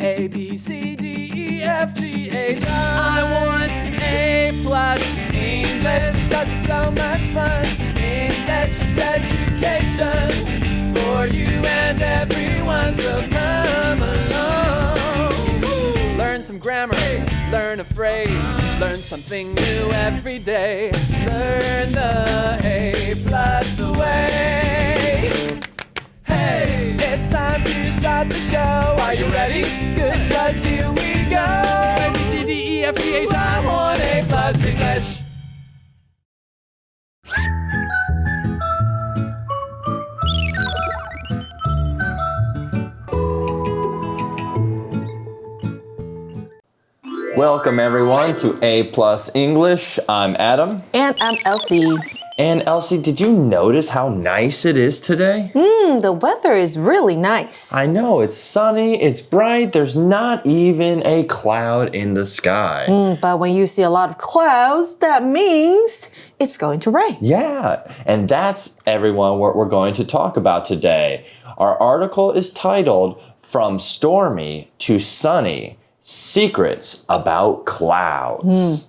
A, B, C, D, E, F, G, H, I want A plus English, 'cause it's so much fun. English education for you and everyone, so come along. Learn some grammar, learn a phrase, learn something new every day. Learn the A plus way. Hey, it's time to start the show. Are you ready? Good, 'cause here we go. A, B, C, D, E, F, G, H, I want A plus English. Welcome everyone to A Plus English. I'm Adam. And I'm Elsie. And Elsie, did you notice how nice it is today? The weather is really nice. I know, it's sunny, it's bright, there's not even a cloud in the sky. But when you see a lot of clouds, that means it's going to rain. Yeah, and that's, everyone, what we're going to talk about today. Our article is titled From Stormy to Sunny, Secrets About Clouds.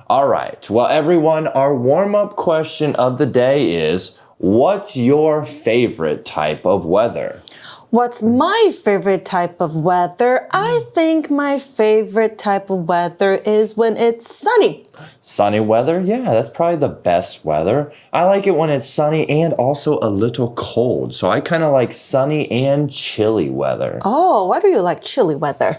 All right, well, everyone, our warm-up question of the day is, what's your favorite type of weather? What's my favorite type of weather? I think my favorite type of weather is when it's sunny. Sunny weather? Yeah, that's probably the best weather. I like it when it's sunny and also a little cold. So I kind of like sunny and chilly weather. Oh, why do you like chilly weather?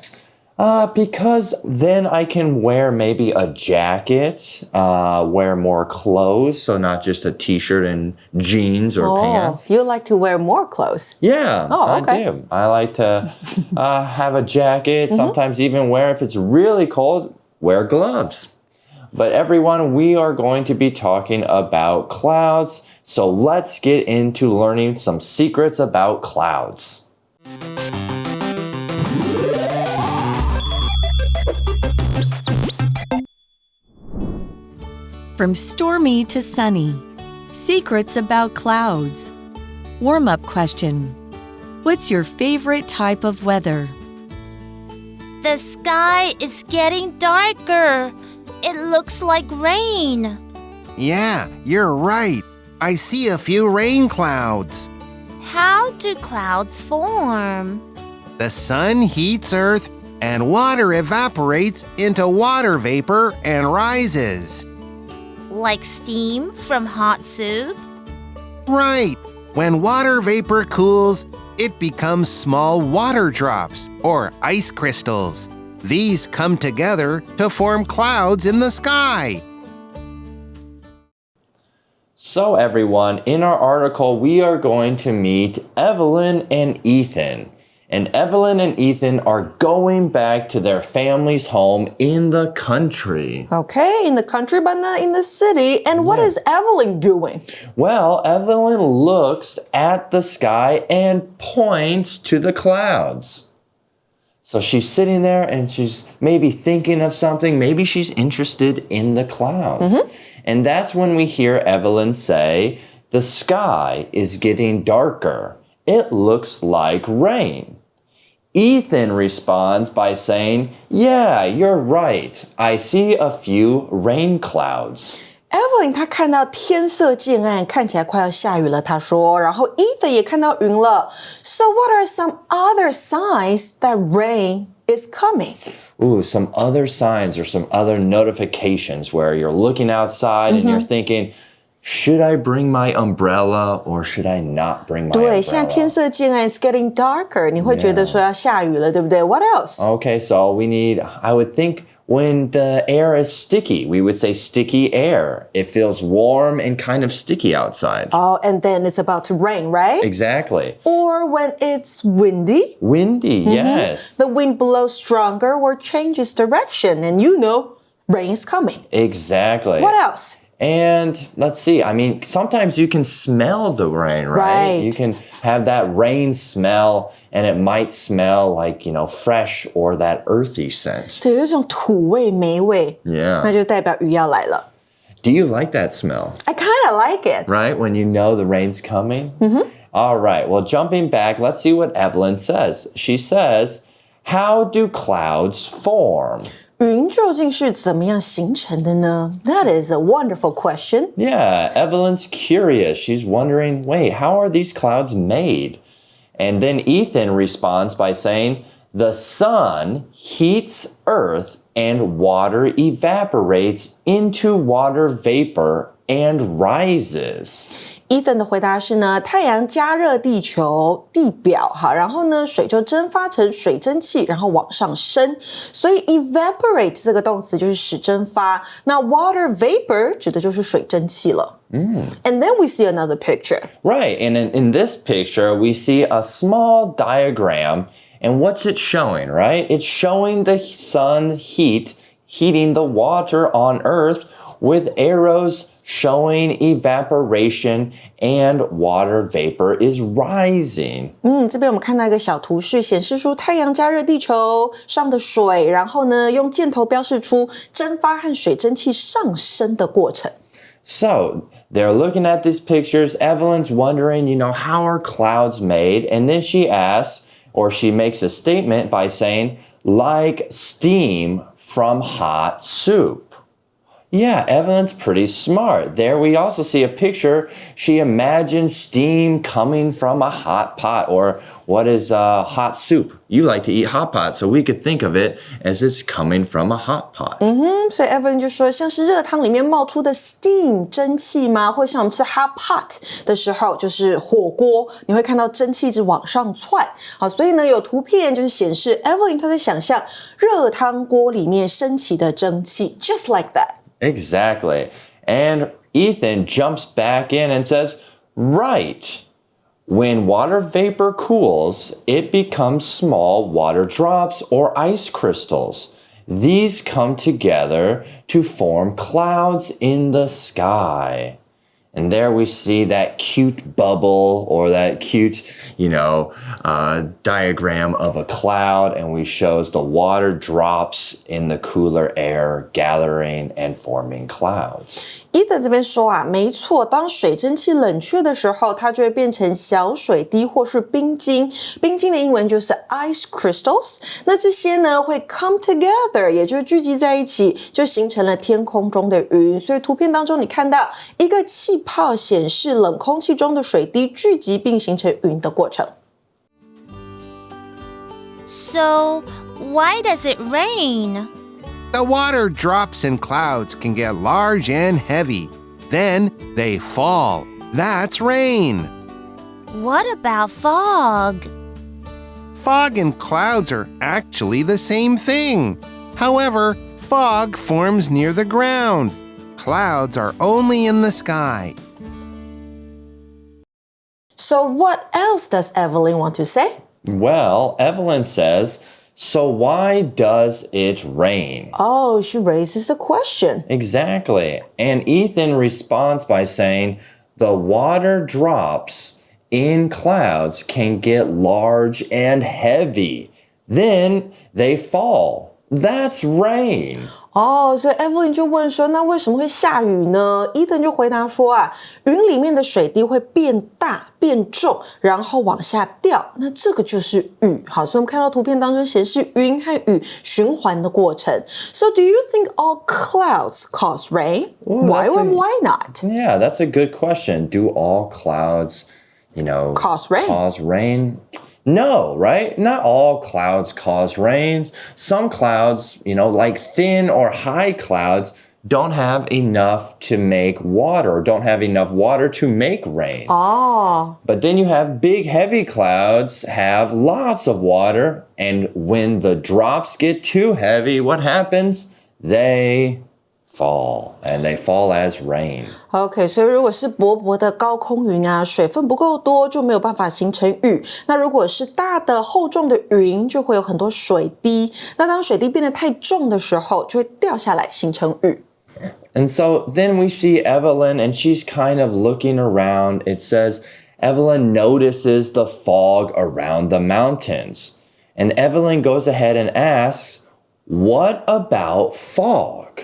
Because then I can wear maybe a jacket, wear more clothes, so not just a t-shirt and jeans or pants. You like to wear more clothes? Yeah, okay. I do. I like to have a jacket, sometimes even wear, if it's really cold, wear gloves. But everyone, we are going to be talking about clouds, so let's get into learning some secrets about clouds. From stormy to sunny. Secrets about clouds. Warm-up question. What's your favorite type of weather? The sky is getting darker. It looks like rain. Yeah, you're right. I see a few rain clouds. How do clouds form? The sun heats Earth and water evaporates into water vapor and rises. Like steam from hot soup? Right. When water vapor cools, it becomes small water drops or ice crystals. These come together to form clouds in the sky. So everyone, in our article, we are going to meet Evelyn and Ethan. And Evelyn and Ethan are going back to their family's home in the country. Okay, in the country, but not in the city. And what is Evelyn doing? Well, Evelyn looks at the sky and points to the clouds. So she's sitting there and she's maybe thinking of something. Maybe she's interested in the clouds. And that's when we hear Evelyn say, the sky is getting darker. It looks like rain. Ethan responds by saying, yeah, you're right. I see a few rain clouds. Evelyn 她看到天色渐暗，看起来快要下雨了。她说，然后 Ethan 也看到云了。So what are some other signs that rain is coming? Ooh, some other signs or some other notifications where you're looking outside and you're thinking, should I bring my umbrella or should I not bring my umbrella? 对，现在天色渐暗 ，it's getting darker， 你会觉得说要下雨了，对不对？ What else? Okay, so we need, I would think when the air is sticky, we would say sticky air. It feels warm and kind of sticky outside. Oh, and then it's about to rain, right? Exactly. Or when it's windy. Windy, yes. The wind blows stronger or changes direction, and you know rain is coming. Exactly. What else? And let's see, I mean, sometimes you can smell the rain, right? You can have that rain smell and it might smell like, you know, fresh or that earthy scent. 对，有一种土味、霉味。 Yeah. 那就代表雨要来了。 Do you like that smell? I kind of like it. Right? When you know the rain's coming? All right. Well, jumping back, let's see what Evelyn says. She says, How do clouds form? 云究竟是怎么样形成的呢？ That is a wonderful question. Yeah, Evelyn's curious. She's wondering, wait, how are these clouds made? And then Ethan responds by saying, the sun heats earth and water evaporates into water vapor and rises. Ethan 的回答是呢，太阳加热地球地表，然后呢，水就蒸发成水蒸气，然后往上升。所以 evaporate 这个动词就是使蒸发，那 water vapor 指的就是水蒸气了。And then we see another picture. Right, and in this picture, we see a small diagram, and what's it showing, right? It's showing the sun heating the water on Earth with arrows showing evaporation and water vapor is rising. 这边我们看到一个小图示，显示出太阳加热地球上的水，然后呢，用箭头标示出蒸发和水蒸气上升的过程。So they're looking at these pictures. Evelyn's wondering, how are clouds made? And then she asks, or she makes a statement by saying, like steam from hot soup. Yeah, Evelyn's pretty smart. There we also see a picture. She imagines steam coming from a hot pot, or what is hot soup? You like to eat hot pot, so we could think of it as it's coming from a hot pot. 所以 Evelyn 就说，像是热汤里面冒出的 steam 蒸汽吗？或像我们吃 hot pot 的时候，就是火锅，你会看到蒸汽一直往上窜。好，所以呢，有图片就是显示 Evelyn 她在想象热汤锅里面升起的蒸汽 ，just like that. Exactly. And Ethan jumps back in and says, right. When water vapor cools, it becomes small water drops or ice crystals. These come together to form clouds in the sky. And there we see that cute bubble or that cute, diagram of a cloud. And we shows the water drops in the cooler air gathering and forming clouds. Ethan 这边说啊，没错，当水蒸气冷却的时候，它就会变成小水滴或是冰晶。冰晶的英文就是 ice crystals。那这些呢会 come together， 也就是聚集在一起，就形成了天空中的云。所以图片当中你看到一个气泡显示冷空气中的水滴聚集并形成云的过程。So, why does it rain? The water drops in clouds can get large and heavy. Then they fall. That's rain. What about fog? Fog and clouds are actually the same thing. However, fog forms near the ground. Clouds are only in the sky. So what else does Evelyn want to say? Well, Evelyn says, so why does it rain? Oh, she raises a question. Exactly. And Ethan responds by saying, the water drops in clouds can get large and heavy. Then they fall. That's rain. 所以 Evelyn 就问说，那为什么会下雨呢？ Ethan 就回答说啊，云里面的水滴会变大变重，然后往下掉，那这个就是雨。好，所以我们看到图片当中显示云和雨循环的过程。So do you think all clouds cause rain? Why or why not? Yeah, that's a good question. Do all clouds, Cause rain? Cause rain? No, right? Not all clouds cause rains. Some clouds, like thin or high clouds, don't have enough to make water, or don't have enough water to make rain. But then you have big, heavy clouds have lots of water, and when the drops get too heavy, what happens? They fall, and they fall as rain. OK， 所以如果是薄薄的高空云啊，水分不够多就没有办法形成雨。那如果是大的厚重的云，就会有很多水滴。那当水滴变得太重的时候，就会掉下来形成雨。And so then we see Evelyn, and she's kind of looking around. It says Evelyn notices the fog around the mountains. And Evelyn goes ahead and asks, what about fog?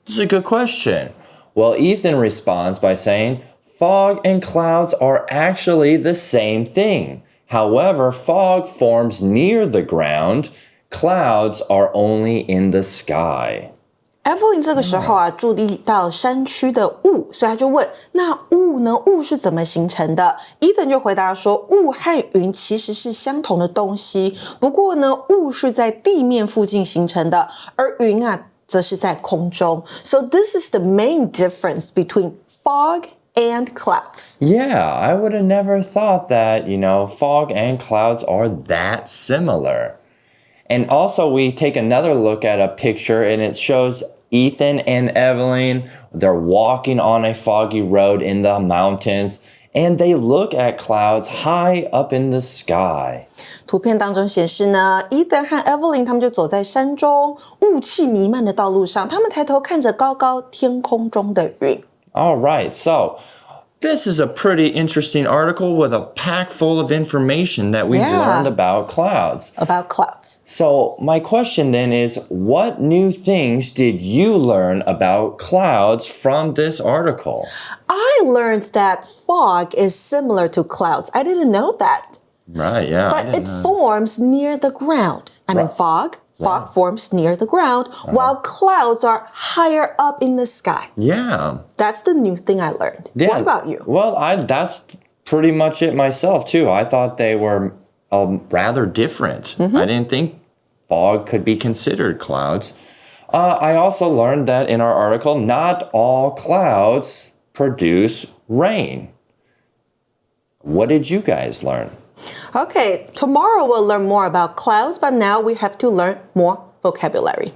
This is a good question. Well, Ethan responds by saying, fog and clouds are actually the same thing. However, fog forms near the ground. Clouds are only in the sky. Evelyn 这个时候啊，注意到山区的雾，所以他就问：那雾呢？雾是怎么形成的 ？Ethan 就回答说：雾和云其实是相同的东西，不过呢，雾是在地面附近形成的，而云啊，则是在空中。So this is the main difference between fog and clouds. Yeah, I would have never thought that, fog and clouds are that similar. And also, we take another look at a picture, and it shows Ethan and Evelyn. They're walking on a foggy road in the mountains, and they look at clouds high up in the sky. 图片当中显示呢 ，Ethan 和 Evelyn 他们就走在山中雾气弥漫的道路上，他们抬头看着高高天空中的云。All right, so this is a pretty interesting article with a pack full of information that we've learned about clouds. About clouds. So my question then is, what new things did you learn about clouds from this article? I learned that fog is similar to clouds. I didn't know that. Right, yeah. But it forms near the ground. I mean, fog forms near the ground, while clouds are higher up in the sky. Yeah. That's the new thing I learned. Yeah. What about you? Well, that's pretty much it myself, too. I thought they were rather different. I didn't think fog could be considered clouds. I also learned that in our article, not all clouds produce rain. What did you guys learn? Okay, tomorrow we'll learn more about clouds, but now we have to learn more vocabulary.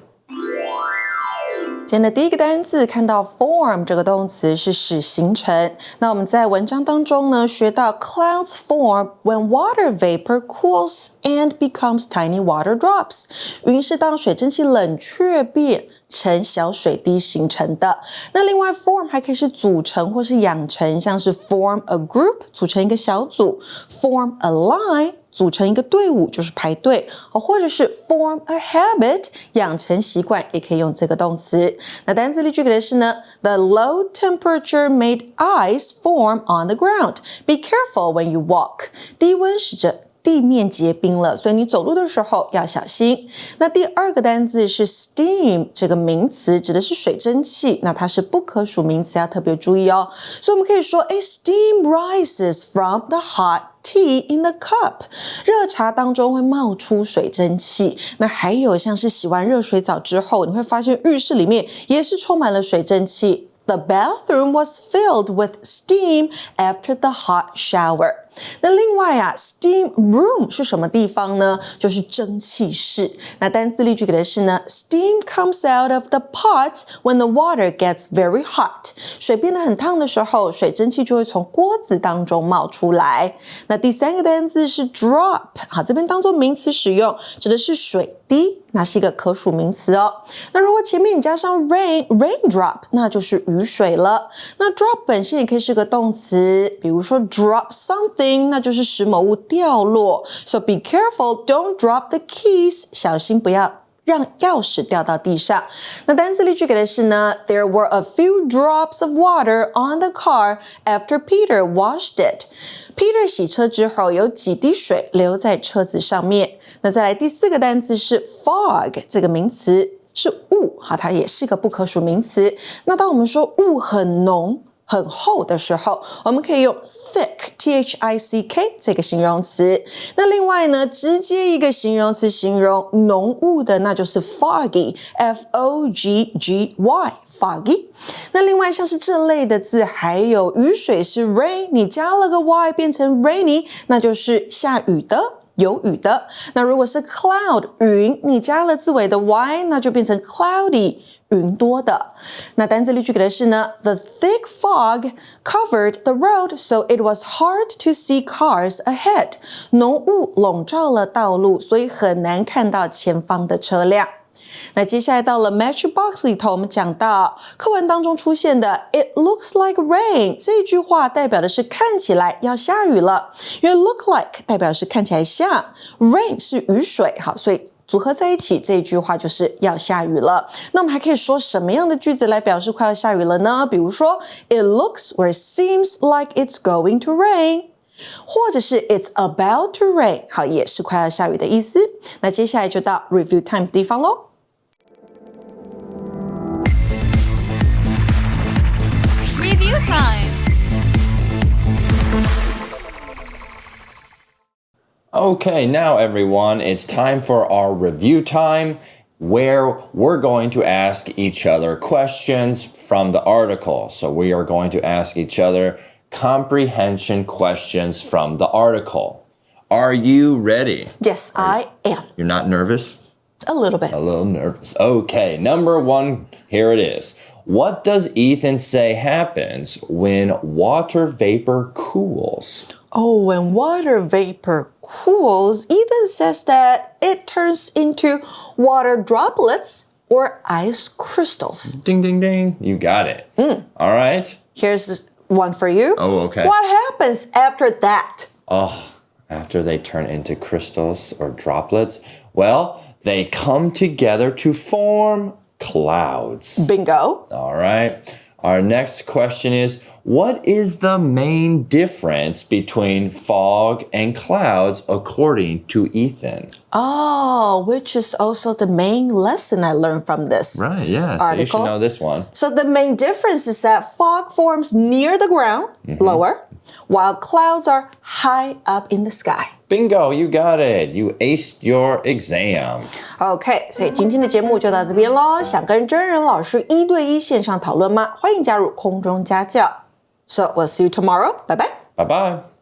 今天的第一个单字看到 form 这个动词是使形成。那我们在文章当中呢学到 clouds form when water vapor cools and becomes tiny water drops. 云是当水蒸气冷却变成小水滴形成的。那另外 form 还可以是组成或是养成，像是 form a group 组成一个小组， form a line组成一个队伍就是排队，或者是 form a habit 养成习惯，也可以用这个动词。那单字例句给的是呢 The low temperature made ice form on the ground. Be careful when you walk. 低温使得地面结冰了，所以你走路的时候要小心。那第二个单字是 steam 这个名词，指的是水蒸气，那它是不可数名词，要特别注意哦。所以我们可以说 A steam rises from the hot tea in the cup. 热茶当中会冒出水蒸气。那还有像是洗完热水澡之后，你会发现浴室里面也是充满了水蒸气。The bathroom was filled with steam after the hot shower. 那另外啊 steam room 是什么地方呢？就是蒸汽室。那单字例句给的是呢 Steam comes out of the pot when the water gets very hot. 水变得很烫的时候，水蒸气就会从锅子当中冒出来。那第三个单字是 drop. 好，这边当作名词使用，指的是水滴，那是一个可数名词哦。那如果前面你加上 raindrop 那就是雨水了。那 drop 本身也可以是个动词，比如说 drop something那就是使某物掉落。So be careful, don't drop the keys. 小心不要让钥匙掉到地上。那单字例句给的是呢 There were a few drops of water on the car after Peter washed it. Peter 洗车之后有几滴水留在车子上面。那再来第四个单字是 fog 这个名词是雾，好，它也是个不可数名词。那当我们说雾很浓很厚的时候，我们可以用 thick T-H-I-C-K 这个形容词。那另外呢，直接一个形容词形容浓雾的，那就是 foggy F-O-G-G-Y foggy。那另外像是这类的字，还有雨水是 rain， 你加了个 y 变成 rainy， 那就是下雨的。有雨的。那如果是 cloud 云，你加了字尾的 y， 那就变成 cloudy 云多的。那单字例句给的是呢 The thick fog covered the road, so it was hard to see cars ahead. 浓雾笼罩了道路，所以很难看到前方的车辆。那接下来到了 Match Box 里头，我们讲到课文当中出现的 It looks like rain 这句话代表的是看起来要下雨了，因为 look like 代表是看起来像， rain 是雨水，好，所以组合在一起这一句话就是要下雨了。那我们还可以说什么样的句子来表示快要下雨了呢？比如说 It looks or seems like it's going to rain. 或者是 It's about to rain， 好，也是快要下雨的意思。那接下来就到 review time 的地方咯。Review time. Okay, now everyone, it's time for our review time where we're going to ask each other questions from the article. So we are going to ask each other comprehension questions from the article. Are you ready? Yes, I am. You're not nervous? A little bit. A little nervous. Okay, number one, here it is. What does Ethan say happens when water vapor cools? Oh, when water vapor cools, Ethan says that it turns into water droplets or ice crystals. Ding, ding, ding. You got it. All right. Here's one for you. Oh, okay. What happens after that? Oh, after they turn into crystals or droplets? Well, they come together to form clouds. Bingo. All right. Our next question is, what is the main difference between fog and clouds according to Ethan? Oh, which is also the main lesson I learned from this Right, yeah. article. So you should know this one. So the main difference is that fog forms near the ground, lower, while clouds are high up in the sky. Bingo, you got it. You aced your exam. OK， 所以今天的节目就到这边咯。想跟真人老师1对1线上讨论吗？欢迎加入空中家教。So we'll see you tomorrow. Bye bye. Bye-bye.